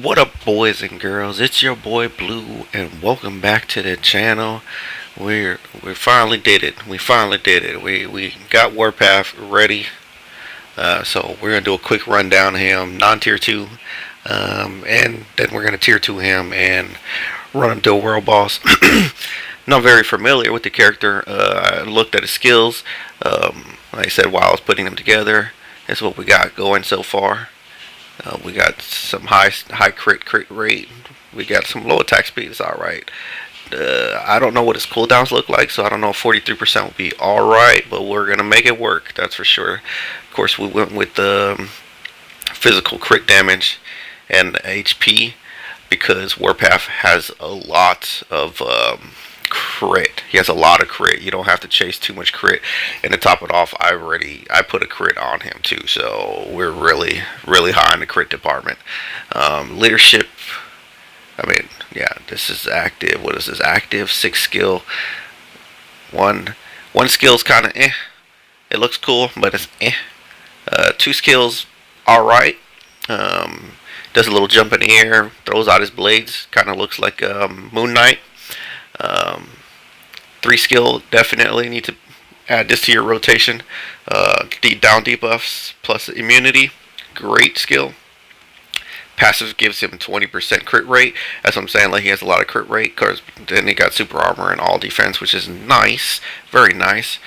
What up, boys and girls? It's your boy Blue, and welcome back to the channel. We finally did it. We finally did it. We got Warpath ready. So we're gonna do a quick rundown of him, non-tier two, and then we're gonna tier two him and run him to a world boss. Not very familiar with the character. I looked at his skills. Like I said, while I was putting them together, that's what we got going so far. We got some high crit rate. We got some low attack speed. It's all right. I don't know what his cooldowns look like, so I don't know if 43% will be all right, but we're gonna make it work. That's for sure. Of course, we went with the physical crit damage and HP because Warpath has a lot of crit. He has a lot of crit. You don't have to chase too much crit. And to top it off, I put a crit on him too. So we're really high in the crit department. Leadership. I mean, yeah, this is active. What is this? Active 6 skill. One skill's kind of eh. It looks cool, but it's eh. 2 skills, all right. Does a little jump in the air, throws out his blades, kind of looks like Moon Knight. Um, 3 skill, definitely need to add this to your rotation. Down debuffs plus immunity, great skill. Passive gives him 20% crit rate. That's what I'm saying. Like, he has a lot of crit rate. Cause then he got super armor and all defense, which is nice, very nice.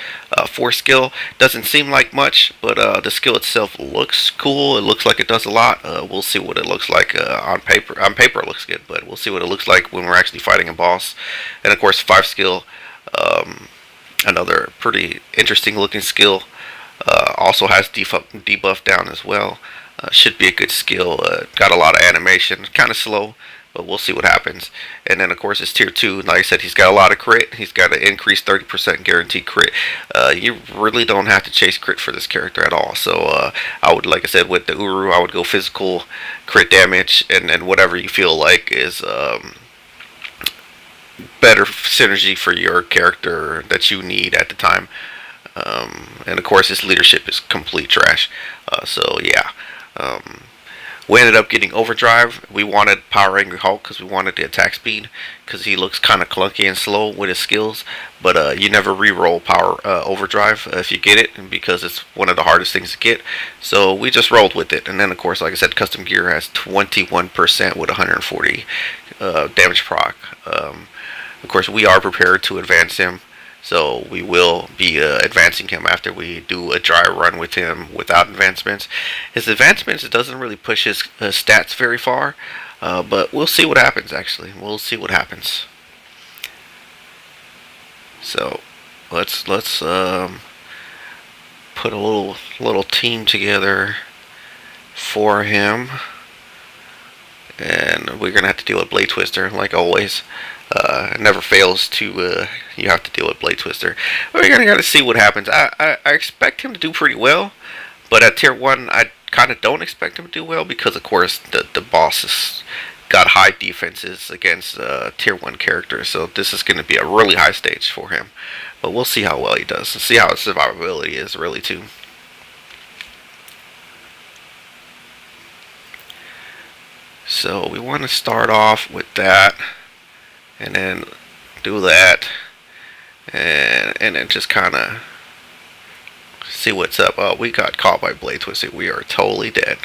4 skill doesn't seem like much, but the skill itself looks cool. It looks like it does a lot. We'll see what it looks like on paper. On paper, it looks good, but we'll see what it looks like when we're actually fighting a boss. And of course, 5 skill, another pretty interesting looking skill. Also has debuff down as well. Should be a good skill. Got a lot of animation. Kind of slow, but we'll see what happens. And then, of course, it's tier 2. Like I said, he's got a lot of crit. He's got an increased 30% guaranteed crit. You really don't have to chase crit for this character at all. So I would, like I said, with the Uru, I would go physical crit damage, and then whatever you feel like is better synergy for your character that you need at the time. And of course, his leadership is complete trash. So yeah. We ended up getting overdrive. We wanted Power Angry Hulk because we wanted the attack speed because he looks kind of clunky and slow with his skills. But you never re-roll Power Overdrive if you get it because it's one of the hardest things to get. So we just rolled with it. And then, of course, like I said, Custom Gear has 21% with 140 damage proc. Of course, we are prepared to advance him. So we will be advancing him after we do a dry run with him without advancements. His advancements, it doesn't really push his stats very far, but we'll see what happens. Actually, we'll see what happens. So let's put a little team together for him, and we're gonna have to deal with Blade Twister like always. It never fails to you have to deal with Blade Twister. We're gonna gotta see what happens. I expect him to do pretty well, but at tier 1 I kind of don't expect him to do well because of course the boss has got high defenses against tier 1 characters, so this is gonna be a really high stage for him. But we'll see how well he does and see how his survivability is really too. So we want to start off with that, and then do that, and then just kind of see what's up. Oh, we got caught by Blade Twister. We are totally dead.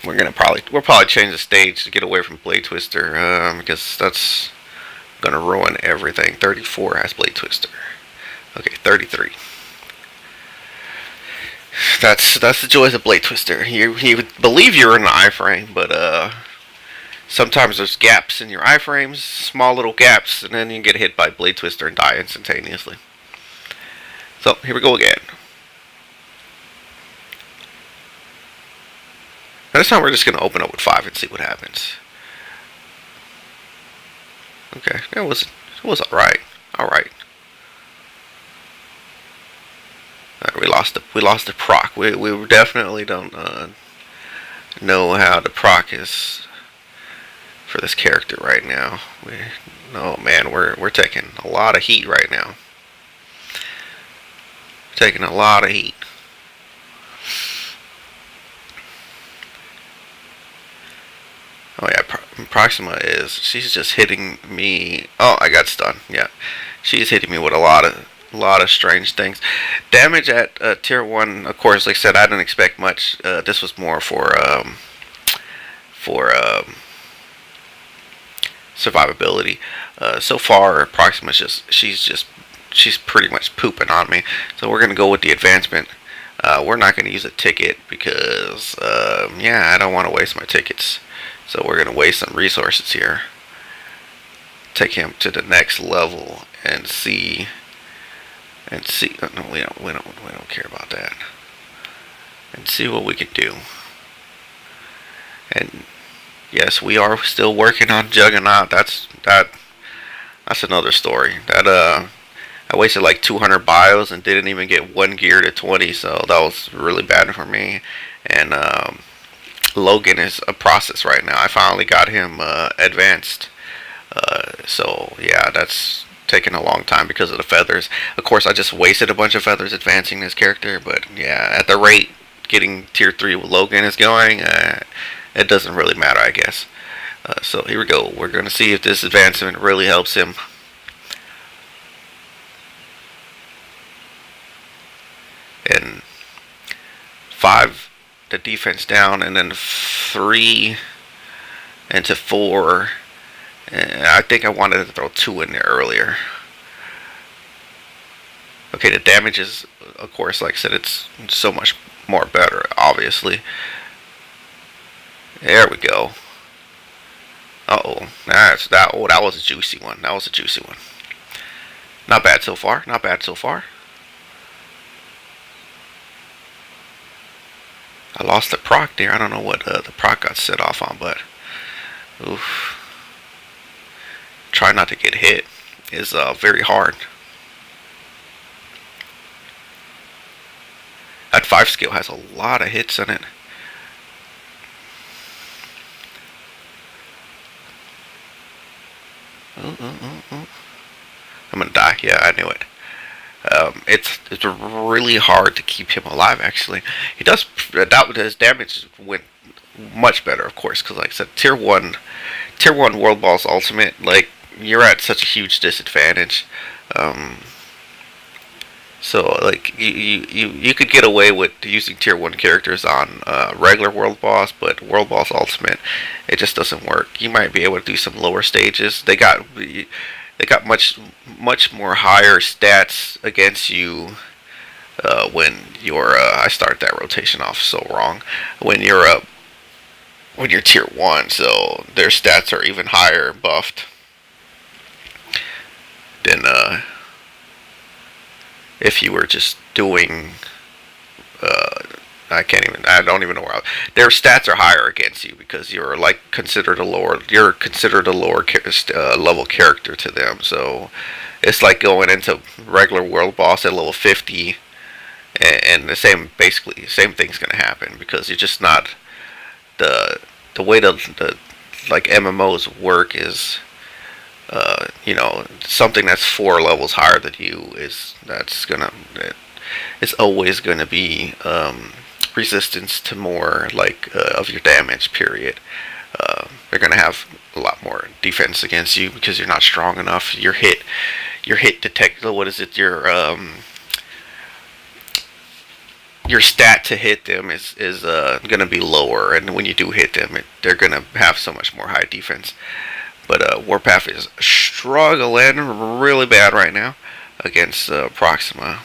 We'll probably change the stage to get away from Blade Twister because that's gonna ruin everything. 34 has Blade Twister. Okay, 33. That's the joys of Blade Twister. You would believe you're in an iframe, but sometimes there's gaps in your iframes, small little gaps, and then you get hit by Blade Twister and die instantaneously. So here we go again. Now this time we're just going to open up with 5 and see what happens. Okay, it was alright. Alright. We lost the proc. We definitely don't know how the proc is for this character right now. Oh man, we're taking a lot of heat right now. Taking a lot of heat. Oh yeah, Proxima is. She's just hitting me. Oh, I got stunned. Yeah, she's hitting me with a lot of strange things. Damage at tier one. Of course, like I said, I didn't expect much. This was more for survivability. So far, Proxima's she's pretty much pooping on me. So we're gonna go with the advancement. We're not gonna use a ticket because yeah, I don't want to waste my tickets. So we're gonna waste some resources here. Take him to the next level and see. No, we don't care about that. And see what we can do. And yes, we are still working on Juggernaut. That's another story. I wasted like 200 bios and didn't even get one gear to 20, so that was really bad for me. And Logan is a process right now. I finally got him advanced. So yeah, that's taking a long time because of the feathers. Of course, I just wasted a bunch of feathers advancing this character, but yeah, at the rate getting tier 3 with Logan is going, it doesn't really matter, I guess. So here we go. We're going to see if this advancement really helps him. And 5, the defense down, and then 3 into 4. And I think I wanted to throw 2 in there earlier. Okay, the damage is, of course, like I said, it's so much more better, obviously. There we go. Uh-oh. That was a juicy one. That was a juicy one. Not bad so far. Not bad so far. I lost the proc there. I don't know what the proc got set off on, but oof. Try not to get hit is very hard. That 5 skill has a lot of hits in it. I'm gonna die. Yeah, I knew it. It's really hard to keep him alive. Actually, he does. His damage went much better, of course, because like I said, tier one World Boss Ultimate, like you're at such a huge disadvantage. So like you could get away with using tier 1 characters on regular World Boss, but World Boss Ultimate, it just doesn't work. You might be able to do some lower stages. They got much more higher stats against you when you're. I started that rotation off so wrong. When you're tier 1, so their stats are even higher buffed than if you were just doing I don't even know where their stats are higher against you because you're like considered a lower level character to them. So it's like going into regular world boss at level 50, and basically same thing's gonna happen because you're just not the way the like MMOs work is something that's 4 levels higher than you it's always gonna be resistance to more like of your damage. Period. They're gonna have a lot more defense against you because you're not strong enough. Your hit detect. What is it? Your stat to hit them is gonna be lower, and when you do hit them, they're gonna have so much more high defense. But Warpath is struggling really bad right now against Proxima.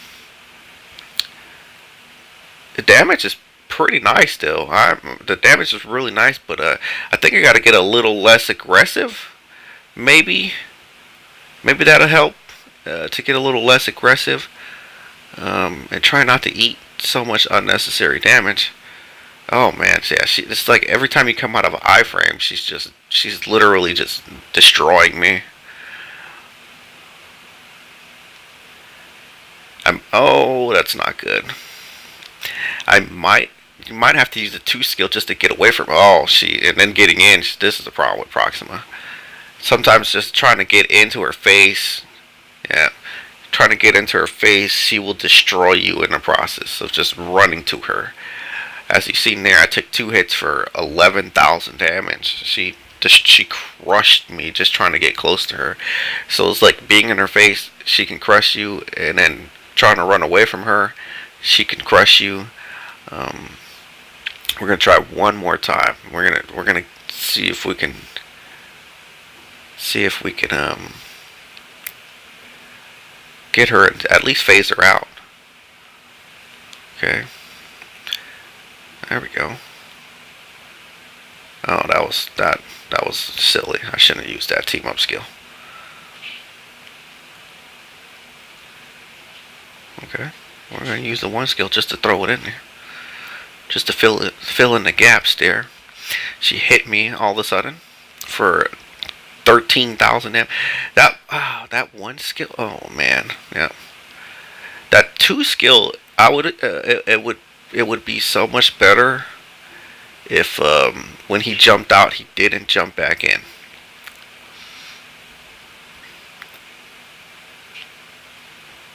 The damage is pretty nice still. The damage is really nice, but I think I got to get a little less aggressive. Maybe that'll help to get a little less aggressive and try not to eat so much unnecessary damage. Oh man, yeah, it's like every time you come out of an iframe, she's literally just destroying me. Oh, that's not good. You might have to use the 2 skill just to get away from her. Oh, and then getting in. This is the problem with Proxima. Sometimes just trying to get into her face. Yeah, trying to get into her face, she will destroy you in the process of just running to her. As you seen there, I took 2 hits for 11,000 damage. She crushed me just trying to get close to her. So it's like being in her face. She can crush you, and then trying to run away from her, she can crush you. We're gonna try one more time. We're gonna see if we can get her, at least phase her out. Okay. There we go. Oh, that was silly. I shouldn't have used that team up skill. Okay. We're gonna use the one skill just to throw it in there. Just to fill in the gaps there. She hit me all of a sudden for 13,000 damage. That one skill. Oh man, yeah. That 2 skill, it would be so much better if when he jumped out, he didn't jump back in.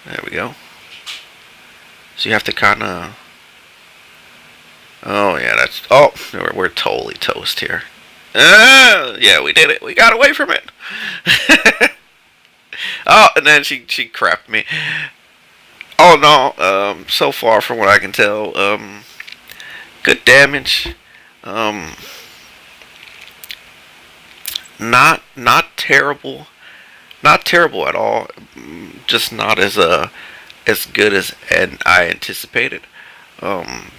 There we go. So you have to kind of. Oh yeah, that's. Oh, we're totally toast here. Yeah, we did it. We got away from it. Oh, and then she crapped me. Oh no. So far from what I can tell, good damage. Not terrible. Not terrible at all. Just not as good as I anticipated.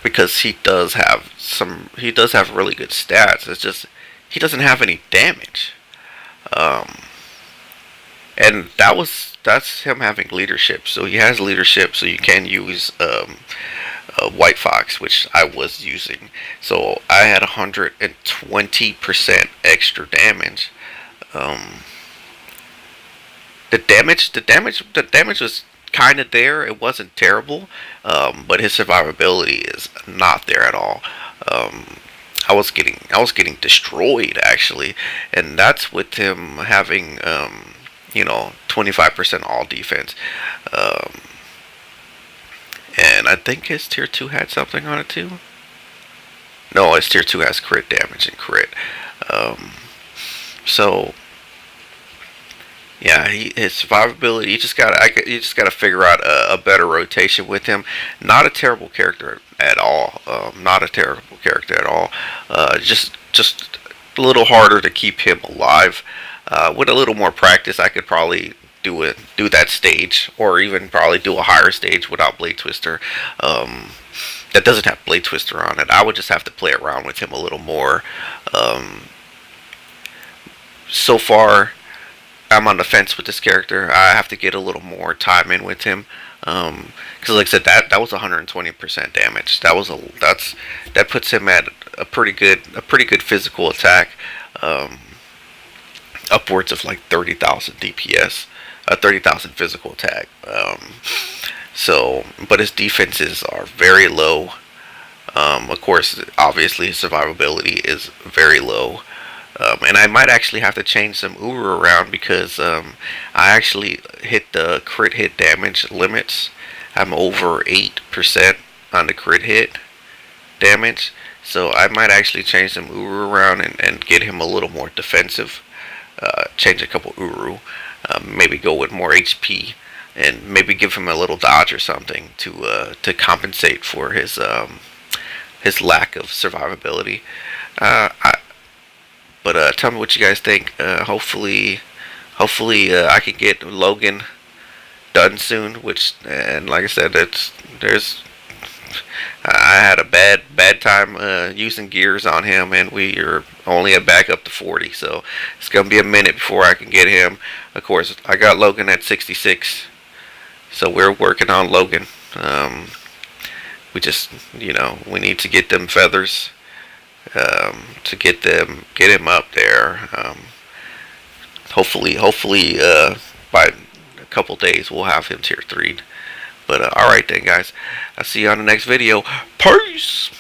Because he does have really good stats. It's just he doesn't have any damage. And that's him having leadership. So he has leadership. So you can use White Fox, which I was using. So I had 120% extra damage. The damage was kind of there. It wasn't terrible, but his survivability is not there at all. I was getting destroyed actually, and that's with him having 25% all defense. And I think his tier 2 had something on it too. No, his tier 2 has crit damage and crit. So yeah, his survivability. You just gotta figure out a better rotation with him. Not a terrible character at all. Not a terrible character at all. Just a little harder to keep him alive. With a little more practice, I could probably do that stage, or even probably do a higher stage without Blade Twister. That doesn't have Blade Twister on it. I would just have to play around with him a little more. So far, I'm on the fence with this character. I have to get a little more time in with him, because like I said, that was 120% damage. That puts him at a pretty good physical attack, upwards of like 30,000 DPS, 30,000 physical attack. But his defenses are very low. Of course, obviously his survivability is very low. And I might actually have to change some Uru around, because I actually hit the crit hit damage limits. I'm over 8% on the crit hit damage. So I might actually change some Uru around and get him a little more defensive. Change a couple Uru. Maybe go with more HP. And maybe give him a little dodge or something to compensate for his lack of survivability. But tell me what you guys think. Hopefully, I can get Logan done soon. And like I said, I had a bad time using gears on him, and we are only back up to 40. So it's gonna be a minute before I can get him. Of course, I got Logan at 66, so we're working on Logan. We just, we need to get them feathers. To get him up there. Hopefully, by a couple days we'll have him tier 3. But alright then, guys. I'll see you on the next video. Peace!